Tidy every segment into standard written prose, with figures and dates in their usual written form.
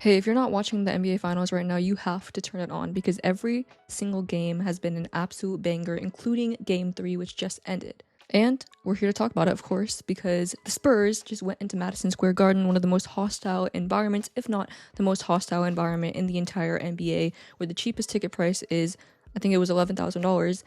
Hey, if you're not watching the NBA Finals right now, you have to turn it on because every single game has been an absolute banger, including Game 3, which just ended. And we're here to talk about it, of course, because the Spurs just went into Madison Square Garden, one of the most hostile environments, if not the most hostile environment in the entire NBA, where the cheapest ticket price is, I think it was $11,000,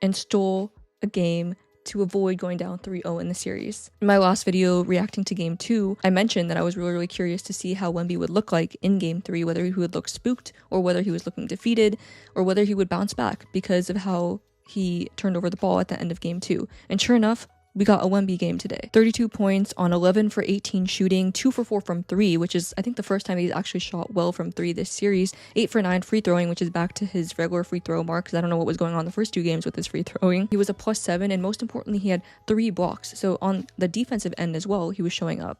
and stole a game to avoid going down 3-0 in the series. In my last video reacting to Game 2, I mentioned that I was really curious to see how Wemby would look like in Game 3, whether he would look spooked or whether he was looking defeated or whether he would bounce back because of how he turned over the ball at the end of Game 2. And sure enough, we got a Wemby game today. 32 points on 11 for 18 shooting, 2 for 4 from 3, which is, I think, the first time he's actually shot well from 3 this series. 8 for 9 free throwing, which is back to his regular free throw mark, because I don't know what was going on the first 2 games with his free throwing. He was a +7, and most importantly, he had 3 blocks. So on the defensive end as well, he was showing up.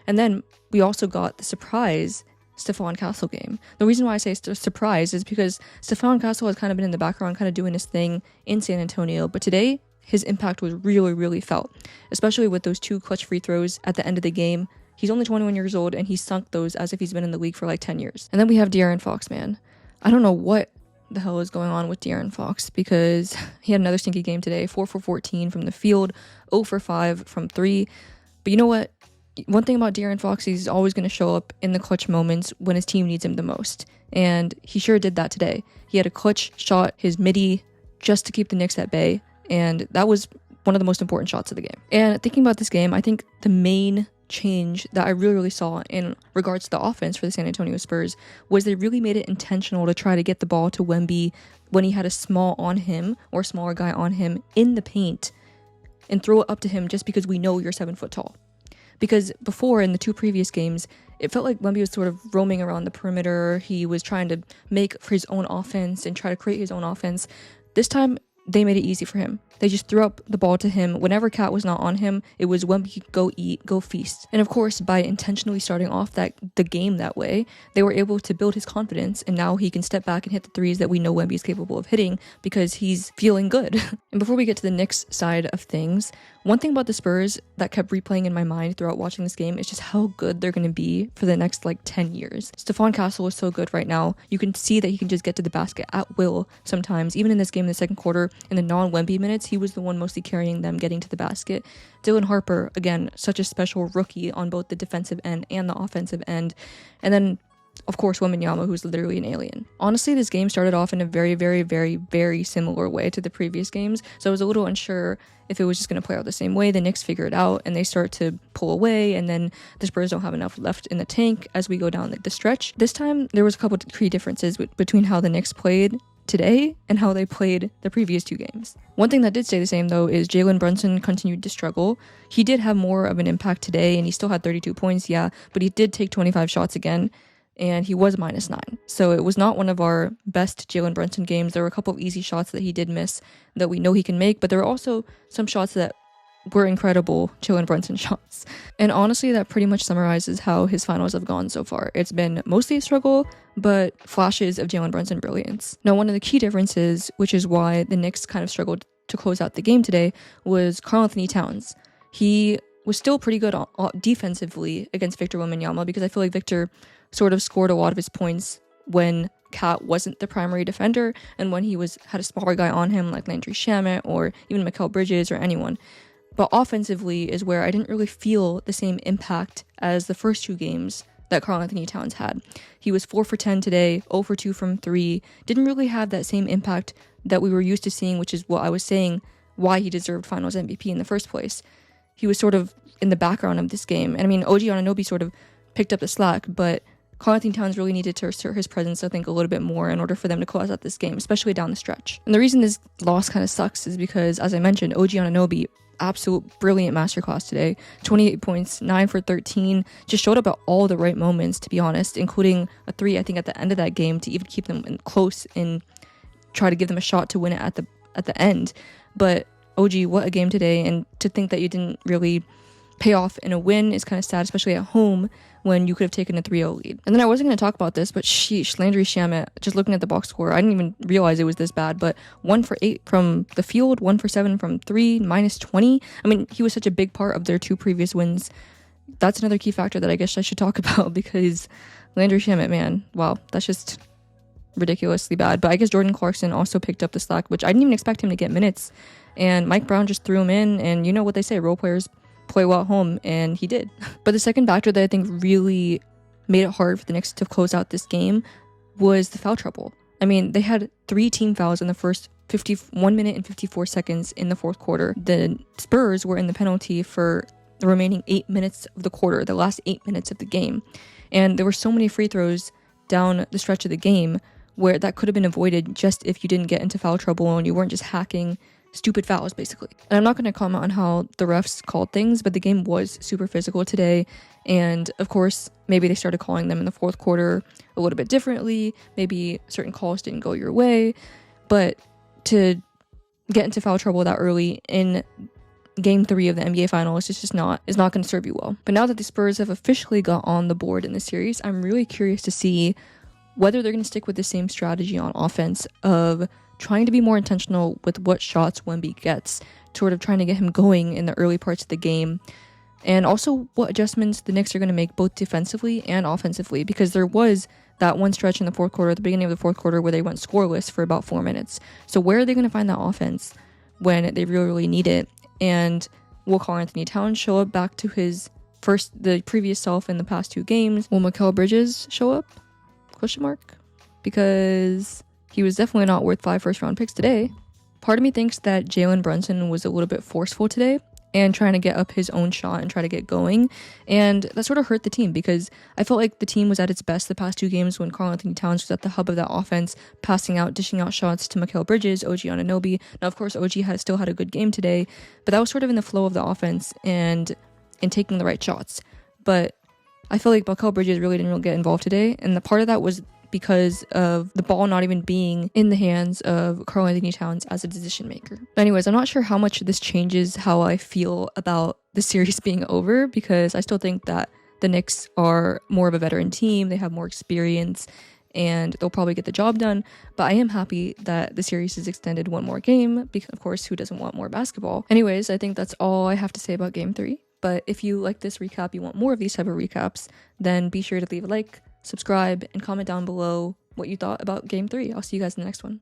And then we also got the surprise Stephon Castle game. The reason why I say surprise is because Stephon Castle has kind of been in the background, kind of doing his thing in San Antonio, but today, his impact was really felt, especially with those 2 clutch free throws at the end of the game. He's only 21 years old, and he sunk those as if he's been in the league for like 10 years. And then we have De'Aaron Fox, man. I don't know what the hell is going on with De'Aaron Fox, because he had another stinky game today, 4 for 14 from the field, 0 for 5 from 3. But you know what? One thing about De'Aaron Fox, he's always going to show up in the clutch moments when his team needs him the most. And he sure did that today. He had a clutch shot, his midi, just to keep the Knicks at bay. And that was one of the most important shots of the game. And thinking about this game, I think the main change that I really saw in regards to the offense for the San Antonio Spurs was they really made it intentional to try to get the ball to Wemby when he had a small on him or smaller guy on him in the paint and throw it up to him just because we know you're 7 foot tall. Because before, in the 2 previous games, it felt like Wemby was sort of roaming around the perimeter. He was trying to make for his own offense and try to create his own offense. This time, they made it easy for him. They just threw up the ball to him. Whenever Cat was not on him, it was Wemby, go eat, go feast. And of course, by intentionally starting off the game that way, they were able to build his confidence, and now he can step back and hit the threes that we know Wemby is capable of hitting because he's feeling good. And before we get to the Knicks side of things, one thing about the Spurs that kept replaying in my mind throughout watching this game is just how good they're going to be for the next 10 years. Stephon Castle is so good right now. You can see that he can just get to the basket at will sometimes. Even in this game in the second quarter, in the non-Wemby minutes, he was the one mostly carrying them getting to the basket. Dylan Harper, again, such a special rookie on both the defensive end and the offensive end. And then, of course, Wembanyama, who's literally an alien. Honestly, this game started off in a very similar way to the previous games, so I was a little unsure if it was just going to play out the same way. The Knicks figure it out, and they start to pull away, and then the Spurs don't have enough left in the tank as we go down the stretch. This time, there was a couple key differences between how the Knicks played today and how they played the previous 2 games. One thing that did stay the same, though, is Jalen Brunson continued to struggle. He did have more of an impact today, and he still had 32 points, yeah, but he did take 25 shots again, and he was -9. So it was not one of our best Jalen Brunson games. There were a couple of easy shots that he did miss that we know he can make, but there were also some shots that were incredible Jalen Brunson shots. And honestly, that pretty much summarizes how his finals have gone so far. It's been mostly a struggle, but flashes of Jalen Brunson brilliance. Now, one of the key differences, which is why the Knicks kind of struggled to close out the game today, was Karl-Anthony Towns. He was still pretty good defensively against Victor Wembanyama, because I feel like Victor sort of scored a lot of his points when Cat wasn't the primary defender and when he had a smaller guy on him like Landry Shamet or even Mikal Bridges or anyone. But offensively is where I didn't really feel the same impact as the first 2 games that Karl-Anthony Towns had. He was 4 for 10 today, 0 for 2 from 3. Didn't really have that same impact that we were used to seeing, which is what I was saying why he deserved Finals MVP in the first place. He was sort of in the background of this game. And I mean, OG Anunoby sort of picked up the slack, but Karl-Anthony Towns really needed to assert his presence, I think, a little bit more in order for them to close out this game, especially down the stretch. And the reason this loss kind of sucks is because, as I mentioned, OG Anunoby, absolute brilliant masterclass today. 28 points, 9 for 13, just showed up at all the right moments, to be honest, including a 3, I think, at the end of that game to even keep them close and try to give them a shot to win it at the end. But OG, what a game today, and to think that you didn't really pay off in a win is kind of sad, especially at home when you could have taken a 3-0 lead. And then I wasn't going to talk about this, but sheesh, Landry Shamet, just looking at the box score, I didn't even realize it was this bad, but 1 for 8 from the field, 1 for 7 from 3, -20. I mean, he was such a big part of their 2 previous wins. That's another key factor that I guess I should talk about, because Landry Shamet, man, wow, that's just ridiculously bad. But I guess Jordan Clarkson also picked up the slack, which I didn't even expect him to get minutes. And Mike Brown just threw him in, and you know what they say, role players play well at home, and he did. But the second factor that I think really made it hard for the Knicks to close out this game was the foul trouble. I mean, they had 3 team fouls in the first 1 minute and 54 seconds in the fourth quarter. The Spurs were in the penalty for the remaining 8 minutes of the quarter, the last 8 minutes of the game. And there were so many free throws down the stretch of the game where that could have been avoided just if you didn't get into foul trouble and you weren't just hacking stupid fouls, basically. And I'm not going to comment on how the refs called things, but the game was super physical today. And of course, maybe they started calling them in the fourth quarter a little bit differently. Maybe certain calls didn't go your way. But to get into foul trouble that early in Game 3 of the NBA Finals is not going to serve you well. But now that the Spurs have officially got on the board in the series, I'm really curious to see whether they're going to stick with the same strategy on offense of trying to be more intentional with what shots Wemby gets, sort of trying to get him going in the early parts of the game, and also what adjustments the Knicks are going to make both defensively and offensively, because there was that one stretch in the fourth quarter, at the beginning of the fourth quarter, where they went scoreless for about 4 minutes. So where are they going to find that offense when they really, really need it? And will Karl-Anthony Towns show up back to the previous self in the past 2 games? Will Mikal Bridges show up? ? Because he was definitely not worth 5 first-round picks today. Part of me thinks that Jalen Brunson was a little bit forceful today and trying to get up his own shot and try to get going. And that sort of hurt the team because I felt like the team was at its best the past 2 games when Karl-Anthony Towns was at the hub of that offense, passing out, dishing out shots to Mikal Bridges, OG Anunoby. Now, of course, OG still had a good game today, but that was sort of in the flow of the offense and in taking the right shots. But I feel like Mikal Bridges really didn't get involved today, and the part of that was because of the ball not even being in the hands of Karl-Anthony Towns as a decision maker. But anyways, I'm not sure how much this changes how I feel about the series being over, because I still think that the Knicks are more of a veteran team, they have more experience, and they'll probably get the job done. But I am happy that the series is extended 1 more game, because of course, who doesn't want more basketball? Anyways, I think that's all I have to say about Game 3. But if you like this recap, you want more of these type of recaps, then be sure to leave a like, subscribe, and comment down below what you thought about Game 3. I'll see you guys in the next one.